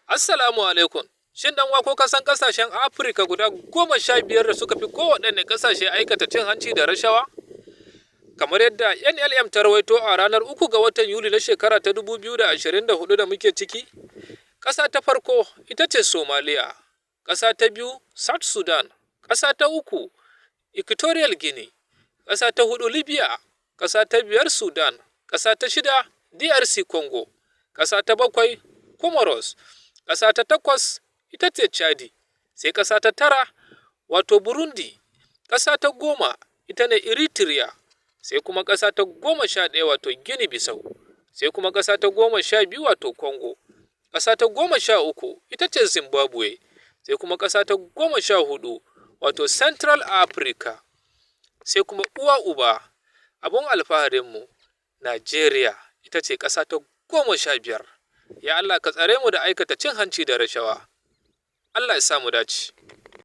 Assalamu alaikum. Shin dan wako kasan kasashen Afirka guda 15 da suka fi kowaɗanne kasashe aikata cin hanci da rashawa? Kamar yadda NLM ta rawaito a ranar 3 ga watan Yuli na shekara ta 2024 da muke ciki, ƙasa ta farko ita ce Somaliya, ƙasa ta biyu South Sudan, ƙasa ta uku Equatorial Guinea, ƙasa ta hudu Libya, ƙasa ta biyar Sudan, ƙasa ta shida DRC Congo, ƙasa ta bakwai Comoros, ƙasa ta takwas ita ce Chadi, sai ƙasa ta tara wato Burundi, ƙasa ta goma ita ne Eritrea, sai kuma ƙasa ta 11 wato Guinea Bissau, sai kuma ƙasa ta 12 wato Congo, ƙasa ta 13 ita ce Zimbabwe, sai kuma ƙasa ta 14 wato Central Africa, sai kuma uwa uba abun alfaharinmu Najeriya ita ce ƙasa ta 15. Ya Allah ka tsare mu da aikata cin hanci da rashawa. Allah ya sa mu dace.